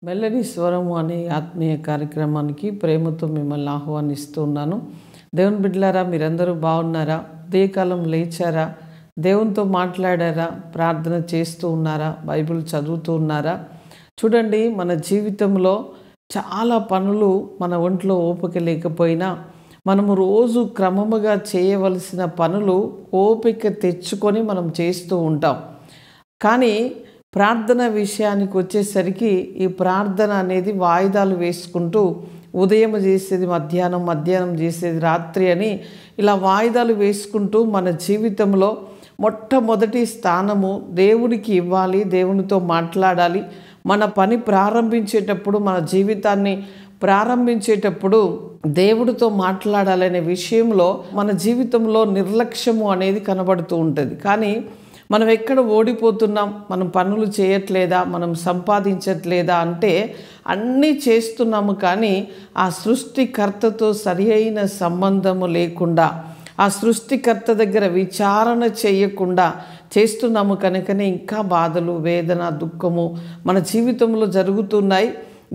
మెల్లడి స్వరము అనే ఆత్మీయ కార్యక్రమానికి ప్రేమతో మిమ్మల్ని ఆహ్వానిస్తూ ఉన్నాను. దేవుని బిడ్డలారా, మీరందరూ బాగున్నారా? ఉదయకాలం లేచారా? దేవునితో మాట్లాడారా? ప్రార్థన చేస్తూ ఉన్నారా? బైబిల్ చదువుతూ ఉన్నారా? చూడండి, మన జీవితంలో చాలా పనులు మన ఒంట్లో ఓపిక లేకపోయినా మనము రోజు క్రమముగా చేయవలసిన పనులు ఓపిక తెచ్చుకొని మనం చేస్తూ ఉంటాం. కానీ ప్రార్థన విషయానికి వచ్చేసరికి ఈ ప్రార్థన అనేది వాయిదాలు వేసుకుంటూ ఉదయం చేసేది మధ్యాహ్నం చేసేది రాత్రి అని ఇలా వాయిదాలు వేసుకుంటూ మన జీవితంలో మొట్టమొదటి స్థానము దేవుడికి ఇవ్వాలి, దేవునితో మాట్లాడాలి. మన పని ప్రారంభించేటప్పుడు, మన జీవితాన్ని ప్రారంభించేటప్పుడు దేవుడితో మాట్లాడాలనే విషయంలో మన జీవితంలో నిర్లక్ష్యము అనేది కనబడుతూ ఉంటుంది. కానీ మనం ఎక్కడ ఓడిపోతున్నాం? మనం పనులు చేయట్లేదా? మనం సంపాదించట్లేదా అంటే అన్నీ చేస్తున్నాము, కానీ ఆ సృష్టికర్తతో సరి అయిన సంబంధము లేకుండా, ఆ సృష్టికర్త దగ్గర విచారణ చేయకుండా చేస్తున్నాము. కనుకనే ఇంకా బాధలు, వేదన, దుఃఖము మన జీవితంలో జరుగుతున్నాయి.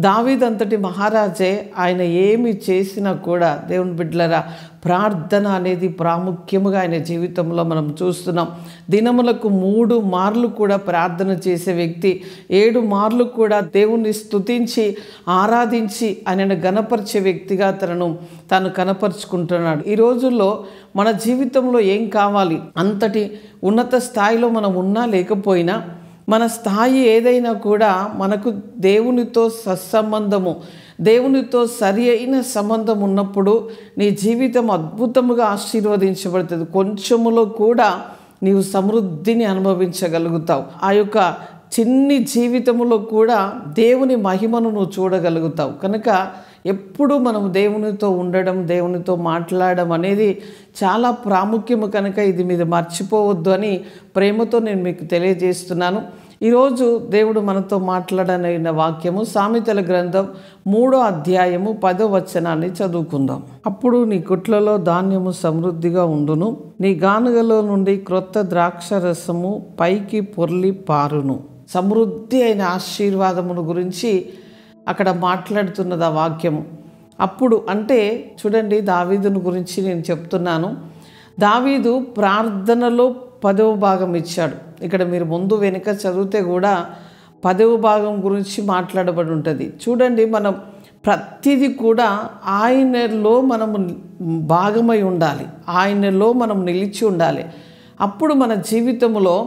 దావీదు అంతటి మహారాజే, ఆయన ఏమి చేసినా కూడా దేవుని బిడ్డలారా, ప్రార్థన అనేది ప్రాముఖ్యముగా ఆయన జీవితంలో మనం చూస్తున్నాం. దినములకు 3 మార్లు కూడా ప్రార్థన చేసే వ్యక్తి, 7 మార్లు కూడా దేవుణ్ణి స్తుతించి ఆరాధించి ఆయనను గణపరిచే వ్యక్తిగా తాను కనపరుచుకుంటున్నాడు. ఈ రోజుల్లో మన జీవితంలో ఏం కావాలి? అంతటి ఉన్నత స్థాయిలో మనం ఉన్నా లేకపోయినా మన స్థాయి ఏదైనా కూడా మనకు దేవునితో సత్సంబంధము, దేవునితో సరి అయిన సంబంధం ఉన్నప్పుడు నీ జీవితం అద్భుతముగా ఆశీర్వదించబడుతుంది. కొంచెములో కూడా నీవు సమృద్ధిని అనుభవించగలుగుతావు. ఆ యొక్క చిన్ని జీవితంలో కూడా దేవుని మహిమను నువ్వు చూడగలుగుతావు. కనుక ఎప్పుడు మనం దేవునితో ఉండడం, దేవునితో మాట్లాడడం అనేది చాలా ప్రాముఖ్యము. కనుక ఇది మీరు మర్చిపోవద్దు అని ప్రేమతో నేను మీకు తెలియజేస్తున్నాను. ఈరోజు దేవుడు మనతో మాట్లాడనైన వాక్యము సామెతల గ్రంథం 3వ అధ్యాయము 10వ వచనాన్ని చదువుకుందాం. అప్పుడు నీ కొట్లలో ధాన్యము సమృద్ధిగా ఉండును, నీ గానుగలో నుండి క్రొత్త ద్రాక్షరసము పైకి పొర్లి పారును. సమృద్ధి అయిన ఆశీర్వాదమును గురించి అక్కడ మాట్లాడుతున్నది ఆ వాక్యము. అప్పుడు అంటే చూడండి, దావీదును గురించి నేను చెప్తున్నాను. దావీదు ప్రార్థనలో 10వ భాగం ఇచ్చాడు. ఇక్కడ మీరు ముందు వెనుక చదివితే కూడా 10వ భాగం గురించి మాట్లాడబడి ఉంటుంది. చూడండి, మనం ప్రతిదీ కూడా ఆయనలో మనము భాగమై ఉండాలి, ఆయనలో మనం నిలిచి ఉండాలి. అప్పుడు మన జీవితంలో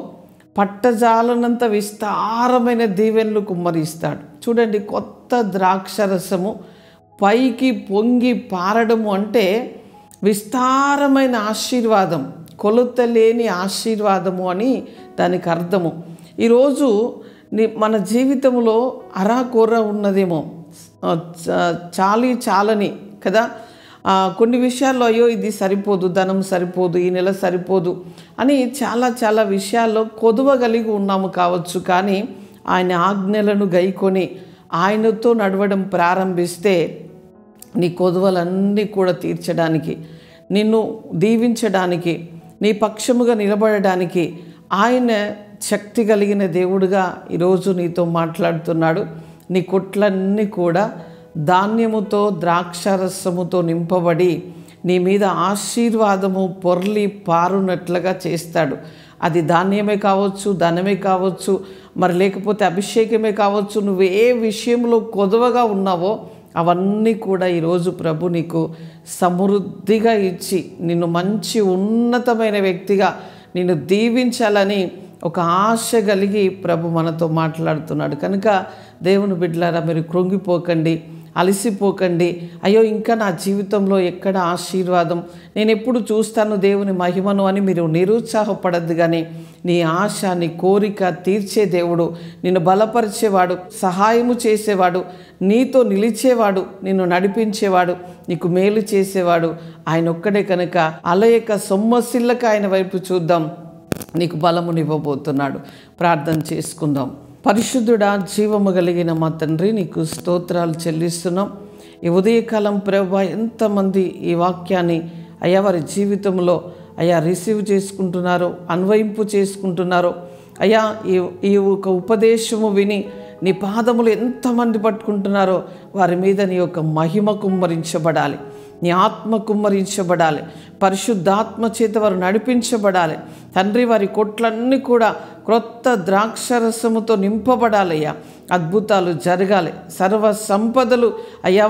పట్టజాలనంత విస్తారమైన దీవెనలు కుమ్మరిస్తాడు. చూడండి, కొత్త ద్రాక్షరసము పైకి పొంగి పారడము అంటే విస్తారమైన ఆశీర్వాదం, కొలత లేని ఆశీర్వాదము అని దానికి అర్థము. ఈరోజు మన జీవితంలో అరాకొర ఉన్నదేమో, చాలని కదా. కొన్ని విషయాల్లో అయ్యో ఇది సరిపోదు, ధనం సరిపోదు, ఈ నెల సరిపోదు అని చాలా విషయాల్లో కొదువ కలిగి ఉన్నాము కావచ్చు. కానీ ఆయన ఆజ్ఞలను గైకొని ఆయనతో నడవడం ప్రారంభిస్తే నీ కొదువలన్నీ కూడా తీర్చడానికి, నిన్ను దీవించడానికి, నీ పక్షముగా నిలబడడానికి ఆయన శక్తి కలిగిన దేవుడుగా ఈరోజు నీతో మాట్లాడుతున్నాడు. నీ కొట్లన్నీ కూడా ధాన్యముతో ద్రాక్షరసముతో నింపబడి నీ మీద ఆశీర్వాదము పొర్లి పారునట్లుగా చేస్తాడు. అది ధాన్యమే కావచ్చు, ధనమే కావచ్చు, మరి లేకపోతే అభిషేకమే కావచ్చు. నువ్వు ఏ విషయంలో కొదవగా ఉన్నావో అవన్నీ కూడా ఈరోజు ప్రభు నీకు సమృద్ధిగా ఇచ్చి నిన్ను మంచి ఉన్నతమైన వ్యక్తిగా నిన్ను దీవించాలని ఒక ఆశ కలిగి ప్రభు మనతో మాట్లాడుతున్నాడు. కనుక దేవుని బిడ్డలారా, మీరు కృంగిపోకండి, అలసిపోకండి. అయ్యో ఇంకా నా జీవితంలో ఎక్కడ ఆశీర్వాదం, నేను ఎప్పుడు చూస్తాను దేవుని మహిమను అని మీరు నిరుత్సాహపడద్దు. కానీ నీ ఆశ, నీ కోరిక తీర్చే దేవుడు, నిన్ను బలపరిచేవాడు, సహాయము చేసేవాడు, నీతో నిలిచేవాడు, నిన్ను నడిపించేవాడు, నీకు మేలు చేసేవాడు ఆయన ఒక్కడే. కనుక అలయక సొమ్మసిల్లక ఆయన వైపు చూద్దాం, నీకు బలమునివ్వబోతున్నాడు. ప్రార్థన చేసుకుందాం. పరిశుద్ధుడా, జీవము కలిగిన మా తండ్రి, నీకు స్తోత్రాలు చెల్లిస్తున్నాం. ఈ ఉదయకాలం ప్రభువా, ఎంతమంది ఈ వాక్యాన్ని అయ్యా వారి జీవితంలో అయ్యా రిసీవ్ చేసుకుంటున్నారో, అన్వయింపు చేసుకుంటున్నారో, అయ్యా ఈ ఒక ఉపదేశము విని నీ పాదములు ఎంతమంది పట్టుకుంటున్నారో వారి మీద నీ యొక్క మహిమ కుమ్మరించబడాలి, నీ ఆత్మ కుమ్మరించబడాలి, పరిశుద్ధాత్మ చేత వారు నడిపించబడాలి తండ్రి. వారి కొట్లన్నీ కూడా క్రొత్త ద్రాక్షరసముతో నింపబడాలయ్యా. అద్భుతాలు జరగాలి, సర్వ సంపదలు అయ్యా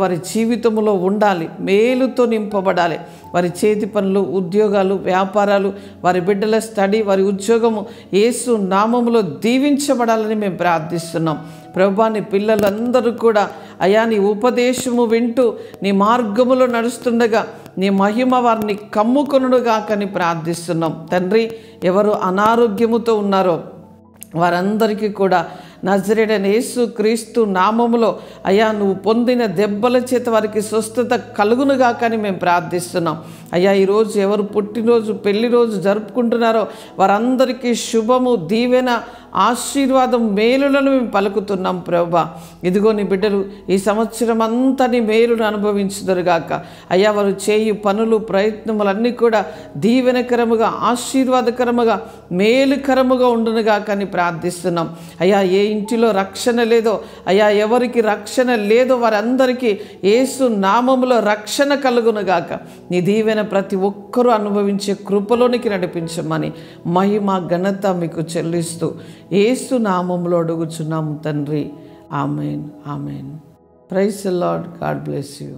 వారి జీవితంలో ఉండాలి, మేలుతో నింపబడాలి. వారి చేతి పనులు, ఉద్యోగాలు, వ్యాపారాలు, వారి బిడ్డల స్టడీ, వారి ఉద్యోగము యేసు నామములో దీవించబడాలని మేము ప్రార్థిస్తున్నాం ప్రభువా. నీ పిల్లలందరూ కూడా అయ్యా నీ ఉపదేశము వింటూ నీ మార్గములో నడుస్తుండగా నీ మహిమ వారిని కమ్ముకొనుగాకని ప్రార్థిస్తున్నాం తండ్రి. ఎవరు అనారోగ్యముతో ఉన్నారో వారందరికీ కూడా నజరేయుడైన యేసు క్రీస్తు నామములో అయ్యా నువ్వు పొందిన దెబ్బల చేత వారికి స్వస్థత కలుగునుగాకని మేము ప్రార్థిస్తున్నాం అయ్యా. ఈరోజు ఎవరు పుట్టినరోజు, పెళ్లి రోజు జరుపుకుంటున్నారో వారందరికీ శుభము, దీవెన, ఆశీర్వాదం, మేలులను మేము పలుకుతున్నాం ప్రభువా. ఇదిగో నీ బిడ్డలు ఈ సంవత్సరం అంతా నీ మేలును అనుభవించుదురుగాక అయ్యా. వారు చేయు పనులు, ప్రయత్నములన్నీ కూడా దీవెనకరముగా, ఆశీర్వాదకరముగా, మేలుకరముగా ఉండునుగాక అని ప్రార్థిస్తున్నాం అయ్యా. ఏ ఇంటిలో రక్షణ లేదో అయ్యా, ఎవరికి రక్షణ లేదో వారందరికీ యేసు నామములో రక్షణ కలుగునుగాక. నీ దీవెన ప్రతి ఒక్కరూ అనుభవించే కృపలోనికి నడిపించమని మహిమ, ఘనత మీకు చెల్లిస్తూ యేసు నామములో అడుగుచున్నాము తండ్రి. Amen, amen. Praise the Lord. God bless you.